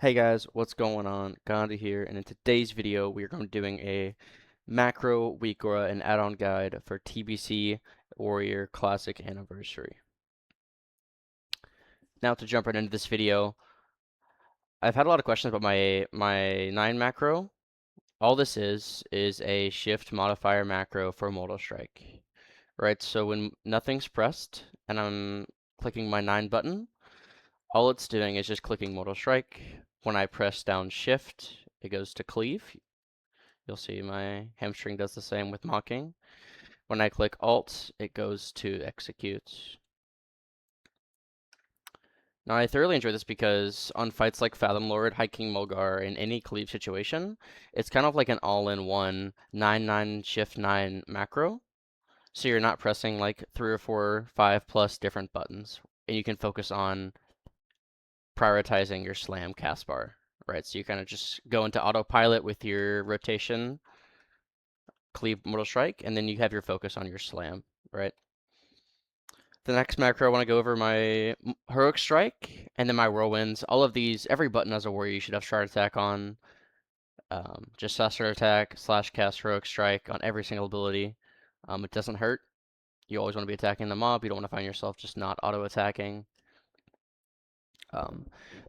Hey guys, what's going on? Gandhi here, and in today's video we are going to be doing a macro, WeakAuras, and add-on guide for TBC Warrior Classic Anniversary. Now to jump right into this video, I've had a lot of questions about my 9 macro. All this is a shift modifier macro for Mortal Strike. Right, so when nothing's pressed and I'm clicking my 9 button, all it's doing is just clicking Mortal Strike. When I press down Shift, it goes to Cleave. You'll see my hamstring does the same with mocking. When I click Alt, it goes to execute. Now I thoroughly enjoy this because on fights like Fathom Lord, High King Mulgar, in any cleave situation, it's kind of like an all-in-one 9-9 shift 9 macro. So you're not pressing like 3 or 4, 5 plus different buttons. And you can focus on prioritizing your slam cast bar, right? So you kind of just go into autopilot with your rotation Cleave Mortal Strike, and then you have your focus on your slam, right? The next macro, I want to go over my Heroic Strike, and then my Whirlwinds. All of these, every button as a warrior, you should have startattack on. Just startattack / cast Heroic Strike on every single ability. It doesn't hurt. You always want to be attacking the mob. You don't want to find yourself just not auto-attacking.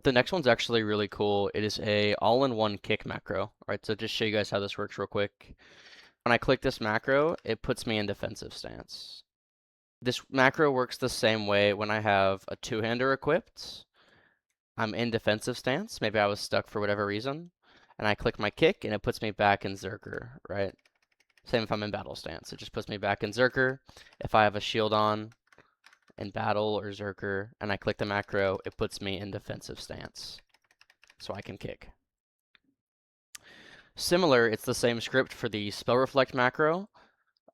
The next one's actually really cool. It is a all-in-one kick macro, right? So just show you guys how this works real quick. When I click this macro, it puts me in defensive stance. This macro works the same way when I have a two-hander equipped. I'm in defensive stance. Maybe I was stuck for whatever reason. And I click my kick, and it puts me back in Berserker, right? Same if I'm in battle stance. It just puts me back in Berserker. If I have a shield on in battle or Berserker, and I click the macro, it puts me in defensive stance. So I can kick. Similar, it's the same script for the Spell Reflect macro.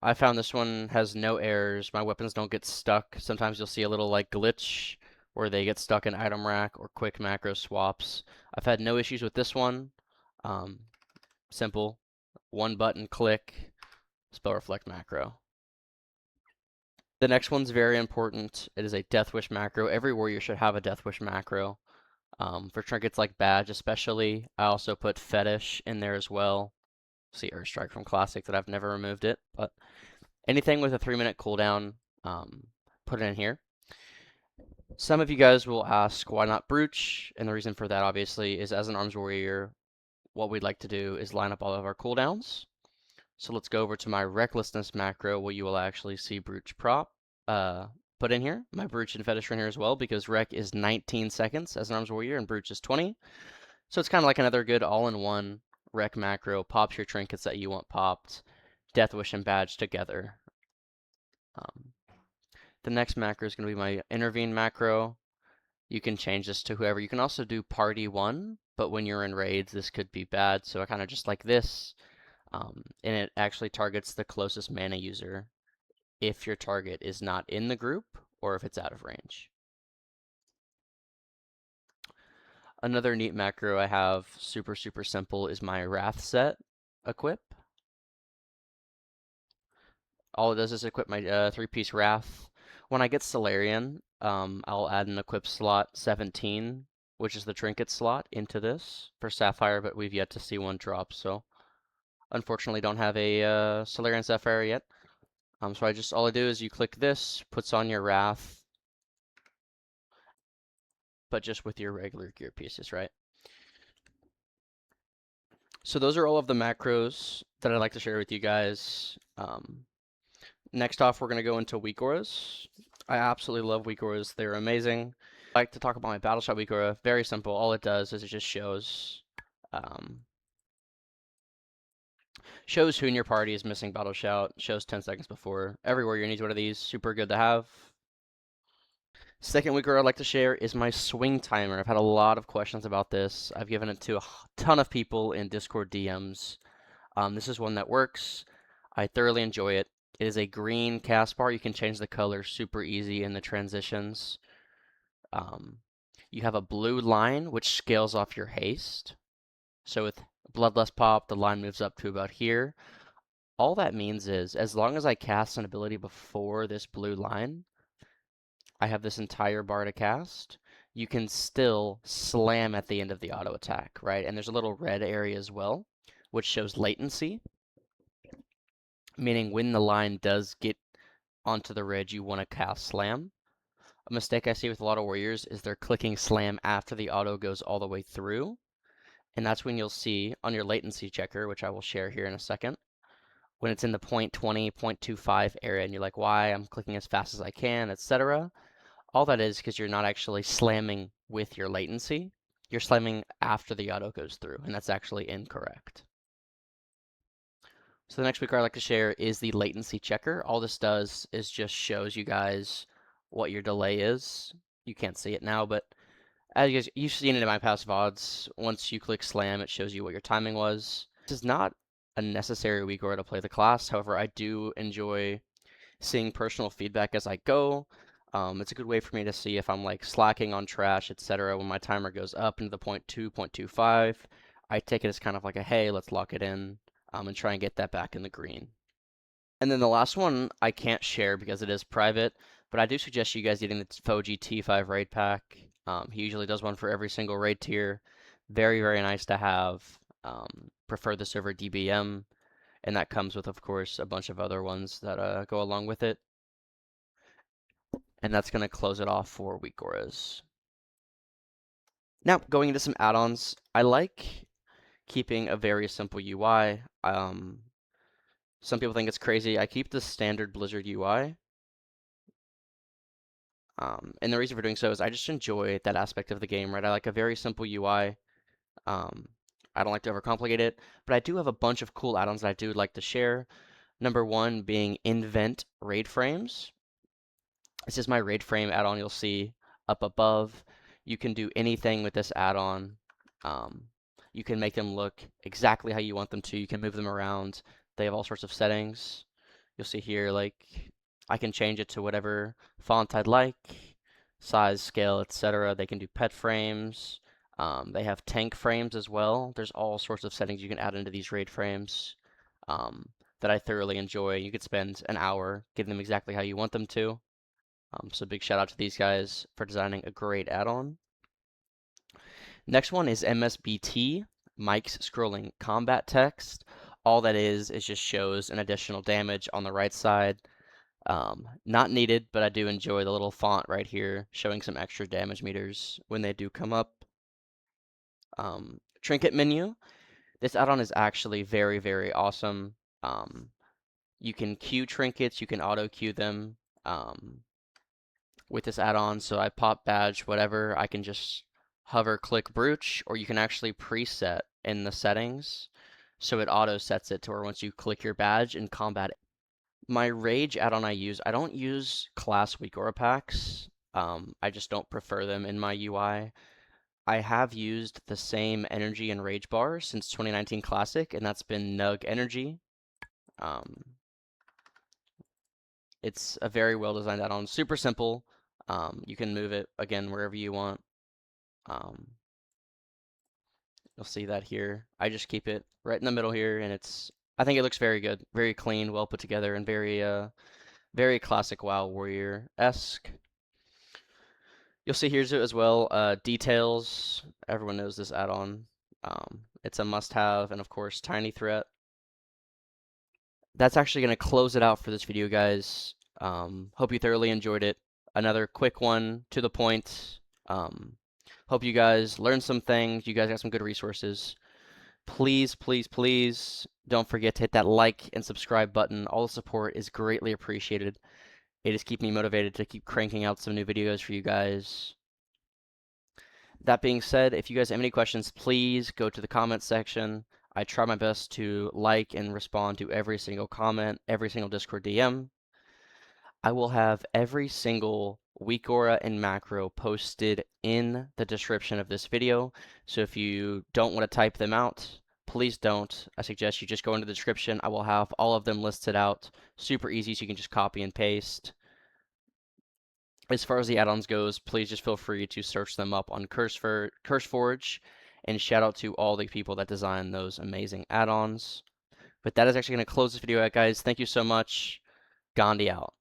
I found this one has no errors. My weapons don't get stuck. Sometimes you'll see a little like glitch where they get stuck in item rack or quick macro swaps. I've had no issues with this one. Simple. One button click, Spell Reflect macro. The next one's very important. It is a Death Wish macro. Every warrior should have a Death Wish macro. For trinkets like Badge especially. I also put Fetish in there as well. See Earth Strike from Classic that I've never removed it, but anything with a 3-minute cooldown, put it in here. Some of you guys will ask why not Brooch, and the reason for that obviously is as an arms warrior, what we'd like to do is line up all of our cooldowns. So let's go over to my Recklessness macro where you will actually see Brooch prop put in here. My Brooch and Fetish are in here as well because Rec is 19 seconds as an arms warrior and Brooch is 20. So it's kind of like another good all-in-one Rec macro. Pops your trinkets that you want popped. Death Wish and Badge together. The next macro is going to be my Intervene macro. You can change this to whoever. You can also do Party 1, but when you're in raids, this could be bad. So I kind of just like this. And it actually targets the closest mana user if your target is not in the group or if it's out of range. Another neat macro I have, super simple, is my Wrath set equip. All it does is equip my 3-piece Wrath. When I get Solarian, I'll add an equipslot 17, which is the trinket slot, into this for Sapphire, but we've yet to see one drop, so unfortunately don't have a Solarian Sapphire yet. So all I do is you click this, puts on your Wrath, but just with your regular gear pieces, right? So those are all of the macros that I'd like to share with you guys. Next off, we're going to go into WeakAuras. I absolutely love WeakAuras. They're amazing. I like to talk about my Battleshot WeakAura. Very simple. All it does is it just shows who in your party is missing Battleshot. Shows 10 seconds before. Every warrior needs one of these. Super good to have. Second WeakAura I'd like to share is my swing timer. I've had a lot of questions about this. I've given it to a ton of people in Discord DMs. This is one that works. I thoroughly enjoy it. It is a green cast bar. You can change the color super easy in the transitions. You have a blue line which scales off your haste. So with Bloodlust pop, the line moves up to about here. All that means is as long as I cast an ability before this blue line, I have this entire bar to cast. you can still slam at the end of the auto attack, right? And there's a little red area as well, which shows latency, meaning when the line does get onto the ridge, you want to cast slam. A mistake I see with a lot of warriors is they're clicking slam after the auto goes all the way through. And that's when you'll see on your latency checker, which I will share here in a second, when it's in the 0.20, 0.25 area, and you're like, why? I'm clicking as fast as I can, etc. All that is because you're not actually slamming with your latency. You're slamming after the auto goes through, and that's actually incorrect. So the next weaker I like to share is the latency checker. All this does is just shows you guys what your delay is. You can't see it now, but as you guys, you've seen it in my past VODs. Once you click slam, it shows you what your timing was. This is not a necessary weaker to play the class. However, I do enjoy seeing personal feedback as I go. It's a good way for me to see if I'm like slacking on trash, etc. When my timer goes up into the 0.2, 0.25, I take it as kind of like a, hey, let's lock it in, and try and get that back in the green. And then the last one I can't share because it is private, but I do suggest you guys getting the Foji T5 raid pack. He usually does one for every single raid tier. Very, very nice to have. Prefer this over DBM, and that comes with, of course, a bunch of other ones that go along with it. And that's going to close it off for WeakAuras. Now, going into some add-ons, I like keeping a very simple UI. Some people think it's crazy. I keep the standard Blizzard UI. And the reason for doing so is I just enjoy that aspect of the game, right? I like a very simple UI. I don't like to overcomplicate it, but I do have a bunch of cool add-ons that I do like to share. Number one being Invent Raid Frames. This is my raid frame add-on you'll see up above. You can do anything with this add-on. You can make them look exactly how you want them to. You can move them around. They have all sorts of settings. You'll see here, like, I can change it to whatever font I'd like, size, scale, etc. They can do pet frames. They have tank frames as well. There's all sorts of settings you can add into these raid frames that I thoroughly enjoy. You could spend an hour getting them exactly how you want them to. So big shout out to these guys for designing a great add-on. Next one is MSBT, Mike's Scrolling Combat Text. All that is just shows an additional damage on the right side. Not needed, but I do enjoy the little font right here showing some extra damage meters when they do come up. Trinket menu. This add-on is actually very, very awesome. You can queue trinkets, you can auto queue them with this add-on. So I pop badge, whatever, I can just hover click brooch, or you can actually preset in the settings. So it auto sets it to where once you click your badge in combat. My rage add-on I don't use class WeakAura packs. I just don't prefer them in my UI. I have used the same energy and rage bar since 2019 Classic, and that's been Nug Energy. It's a very well designed add-on, super simple. You can move it again wherever you want. You'll see that here. I just keep it right in the middle here, and I think it looks very good, very clean, well put together, and very classic WoW Warrior-esque. You'll see here as well, details. Everyone knows this add-on. It's a must-have, and of course, Tiny Threat. That's actually going to close it out for this video, guys. Hope you thoroughly enjoyed it. Another quick one, to the point. Hope you guys learned some things. You guys got some good resources. Please, please, please don't forget to hit that like and subscribe button. All the support is greatly appreciated. It is keeping me motivated to keep cranking out some new videos for you guys. That being said, if you guys have any questions, please go to the comment section. I try my best to like and respond to every single comment, every single Discord DM. I will have every single WeakAura and macro posted in the description of this video. So if you don't want to type them out, please don't. I suggest you just go into the description. I will have all of them listed out. Super easy, so you can just copy and paste. As far as the add-ons goes, please just feel free to search them up on CurseForge, and shout out to all the people that design those amazing add-ons. But that is actually going to close this video out, guys. Thank you so much. Gandhi out.